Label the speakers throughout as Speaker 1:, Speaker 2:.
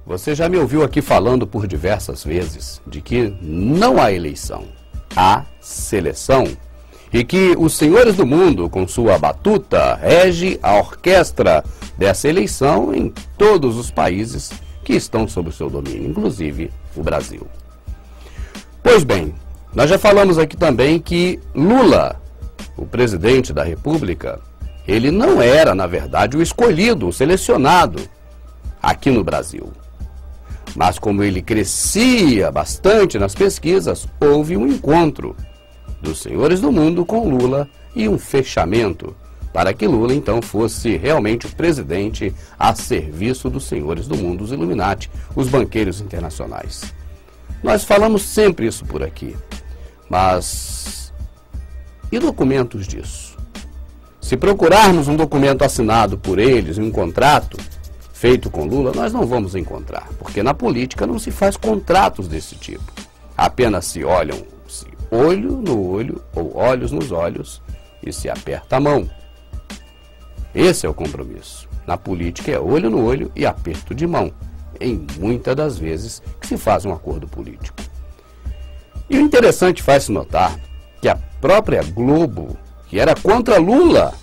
Speaker 1: Você já me ouviu aqui falando por diversas vezes de que não há eleição, há seleção. E que os senhores do mundo, com sua batuta, rege a orquestra dessa eleição em todos os países que estão sob o seu domínio, inclusive o Brasil. Pois bem, nós já falamos aqui também que Lula, o presidente da República, ele não era, na verdade, o escolhido, o selecionado aqui no Brasil. Mas como ele crescia bastante nas pesquisas, houve um encontro dos senhores do mundo com Lula e um fechamento para que Lula então fosse realmente o presidente a serviço dos senhores do mundo, os Illuminati, os banqueiros internacionais. Nós falamos sempre isso por aqui, mas e documentos disso? Se procurarmos um documento assinado por eles, um contrato feito com Lula, nós não vamos encontrar, porque na política não se faz contratos desse tipo. Apenas se olham olho no olho ou olhos nos olhos e se aperta a mão. Esse é o compromisso. Na política é olho no olho e aperto de mão, em muitas das vezes que se faz um acordo político. E o interessante faz-se notar que a própria Globo, que era contra Lula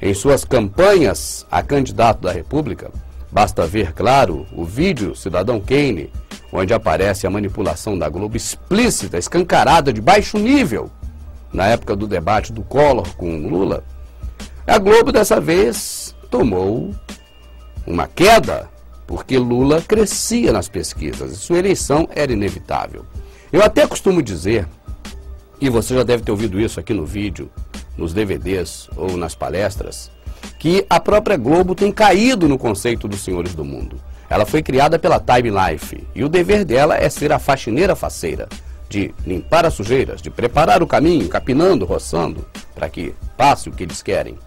Speaker 1: em suas campanhas a candidato da República, basta ver, claro, o vídeo Cidadão Kane, onde aparece a manipulação da Globo explícita, escancarada, de baixo nível, na época do debate do Collor com Lula. A Globo, dessa vez, tomou uma queda, porque Lula crescia nas pesquisas e sua eleição era inevitável. Eu até costumo dizer, e você já deve ter ouvido isso aqui no vídeo, nos DVDs ou nas palestras, que a própria Globo tem caído no conceito dos senhores do mundo. Ela foi criada pela Time Life e o dever dela é ser a faxineira faceira, de limpar as sujeiras, de preparar o caminho, capinando, roçando, para que passe o que eles querem.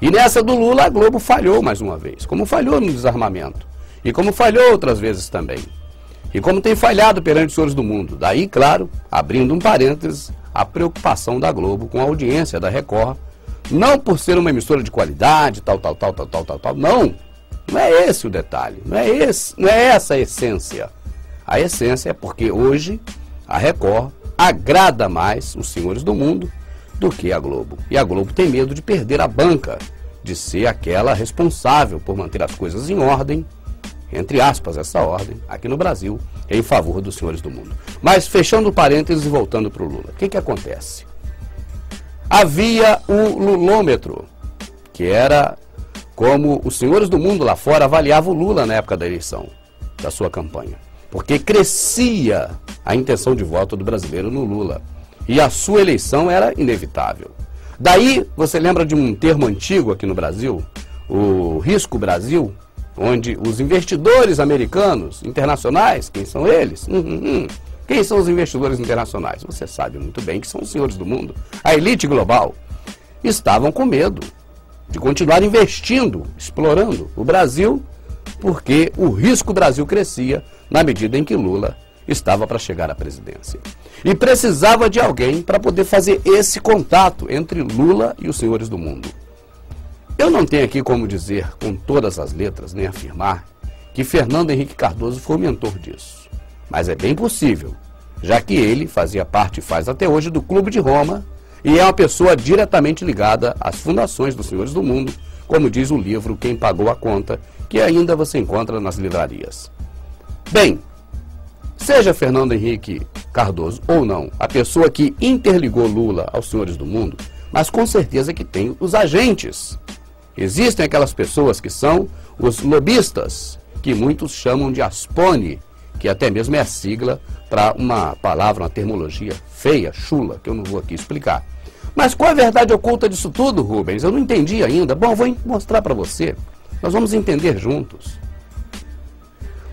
Speaker 1: E nessa do Lula, a Globo falhou mais uma vez, como falhou no desarmamento, e como falhou outras vezes também, e como tem falhado perante os senhores do mundo. Daí, claro, abrindo um parênteses, a preocupação da Globo com a audiência da Record, não por ser uma emissora de qualidade, tal, não. Não é esse o detalhe, não é essa a essência. A essência é porque hoje a Record agrada mais os senhores do mundo do que a Globo. E a Globo tem medo de perder a banca, de ser aquela responsável por manter as coisas em ordem, entre aspas, essa ordem, aqui no Brasil, em favor dos senhores do mundo. Mas fechando parênteses e voltando para o Lula, o que acontece? Havia o Lulômetro, que era como os senhores do mundo lá fora avaliavam o Lula na época da eleição, da sua campanha. Porque crescia a intenção de voto do brasileiro no Lula. E a sua eleição era inevitável. Daí, você lembra de um termo antigo aqui no Brasil? O Risco Brasil, onde os investidores americanos, internacionais, quem são eles? Quem são os investidores internacionais? Você sabe muito bem que são os senhores do mundo, a elite global. Estavam com medo de continuar investindo, explorando o Brasil, porque o risco Brasil crescia na medida em que Lula estava para chegar à presidência. E precisava de alguém para poder fazer esse contato entre Lula e os senhores do mundo. Eu não tenho aqui como dizer com todas as letras, nem afirmar, que Fernando Henrique Cardoso foi o mentor disso. Mas é bem possível, já que ele fazia parte e faz até hoje do Clube de Roma e é uma pessoa diretamente ligada às fundações dos senhores do mundo, como diz o livro Quem Pagou a Conta, que ainda você encontra nas livrarias. Bem, seja Fernando Henrique Cardoso ou não, a pessoa que interligou Lula aos senhores do mundo, mas com certeza que tem os agentes. Existem aquelas pessoas que são os lobistas, que muitos chamam de aspone, que até mesmo é a sigla para uma palavra, uma terminologia feia, chula, que eu não vou aqui explicar. Mas qual é a verdade oculta disso tudo, Rubens? Eu não entendi ainda. Bom, vou mostrar para você. Nós vamos entender juntos.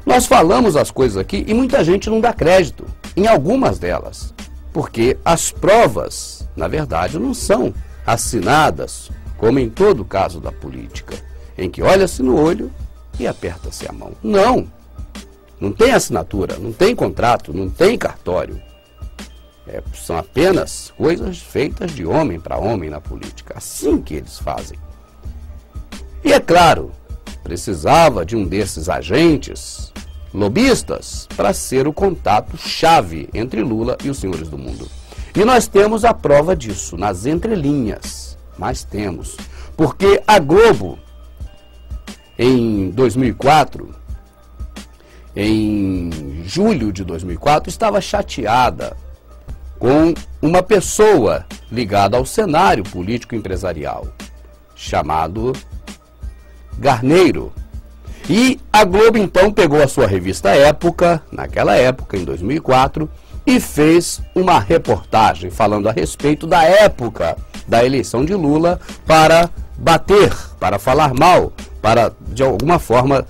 Speaker 1: Nós falamos as coisas aqui e muita gente não dá crédito em algumas delas, porque as provas, na verdade, não são assinadas, como em todo caso da política, em que olha-se no olho e aperta-se a mão. Não. Não tem assinatura, não tem contrato, não tem cartório. São apenas coisas feitas de homem para homem na política. Assim que eles fazem. E é claro, precisava de um desses agentes lobistas para ser o contato-chave entre Lula e os senhores do mundo. E nós temos a prova disso nas entrelinhas. Mas temos. Porque a Globo, em 2004, em julho de 2004, estava chateada com uma pessoa ligada ao cenário político empresarial, chamado Garneiro. E a Globo então pegou a sua revista Época, naquela época, em 2004, e fez uma reportagem falando a respeito da época da eleição de Lula para bater, para falar mal, para de alguma forma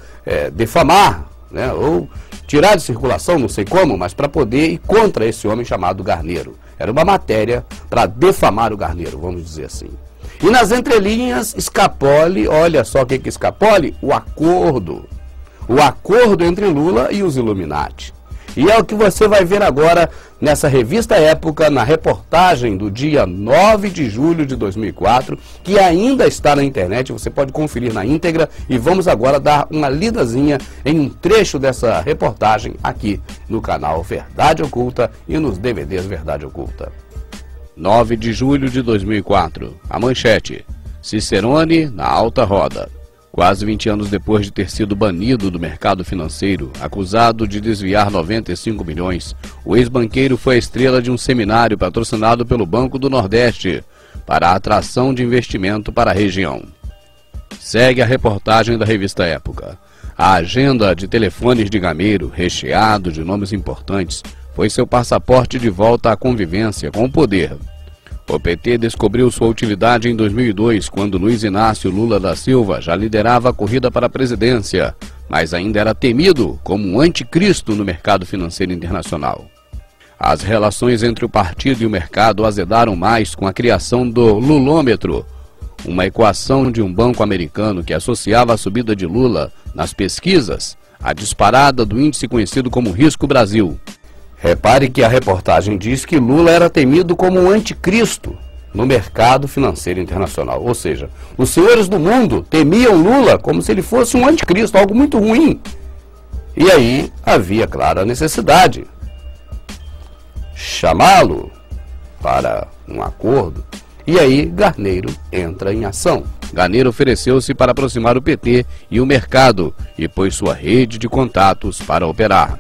Speaker 1: defamar, né, ou tirar de circulação, não sei como, mas para poder ir contra esse homem chamado Garneiro. Era uma matéria para defamar o Garneiro, vamos dizer assim. E nas entrelinhas, escapole, olha só o que escapole? O acordo entre Lula e os Illuminati. E é o que você vai ver agora nessa revista Época, na reportagem do dia 9 de julho de 2004, que ainda está na internet, você pode conferir na íntegra, e vamos agora dar uma lidazinha em um trecho dessa reportagem aqui no canal Verdade Oculta e nos DVDs Verdade Oculta. 9 de julho de 2004, a manchete: Cicerone na alta roda. Quase 20 anos depois de ter sido banido do mercado financeiro, acusado de desviar 95 milhões, o ex-banqueiro foi a estrela de um seminário patrocinado pelo Banco do Nordeste para a atração de investimento para a região. Segue a reportagem da revista Época. A agenda de telefones de Gameiro, recheado de nomes importantes, foi seu passaporte de volta à convivência com o poder. O PT descobriu sua utilidade em 2002, quando Luiz Inácio Lula da Silva já liderava a corrida para a presidência, mas ainda era temido como um anticristo no mercado financeiro internacional. As relações entre o partido e o mercado azedaram mais com a criação do Lulômetro, uma equação de um banco americano que associava a subida de Lula nas pesquisas à disparada do índice conhecido como Risco Brasil. Repare que a reportagem diz que Lula era temido como um anticristo no mercado financeiro internacional. Ou seja, os senhores do mundo temiam Lula como se ele fosse um anticristo, algo muito ruim. E aí havia, claro, a necessidade chamá-lo para um acordo. E aí Garneiro entra em ação. Garneiro ofereceu-se para aproximar o PT e o mercado e pôs sua rede de contatos para operar.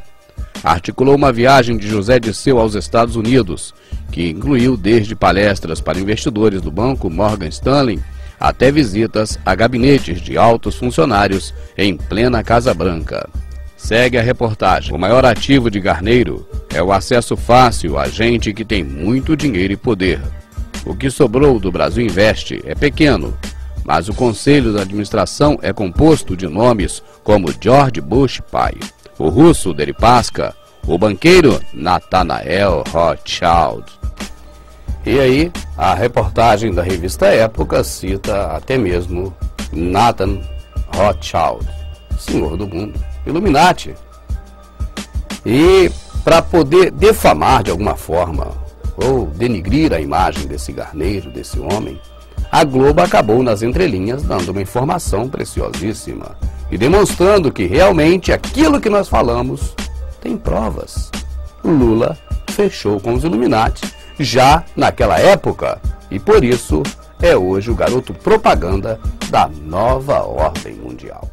Speaker 1: Articulou uma viagem de José Dirceu aos Estados Unidos, que incluiu desde palestras para investidores do banco Morgan Stanley até visitas a gabinetes de altos funcionários em plena Casa Branca. Segue a reportagem. O maior ativo de Garneiro é o acesso fácil a gente que tem muito dinheiro e poder. O que sobrou do Brasil Investe é pequeno, mas o conselho da administração é composto de nomes como George Bush pai, o russo Deripaska, o banqueiro Nathaniel Rothschild. E aí, a reportagem da revista Época cita até mesmo Nathan Rothschild, senhor do mundo, Illuminati. E para poder defamar de alguma forma, ou denigrir a imagem desse Garneiro, desse homem, a Globo acabou nas entrelinhas dando uma informação preciosíssima e demonstrando que realmente aquilo que nós falamos tem provas. Lula fechou com os Illuminati já naquela época e por isso é hoje o garoto propaganda da nova ordem mundial.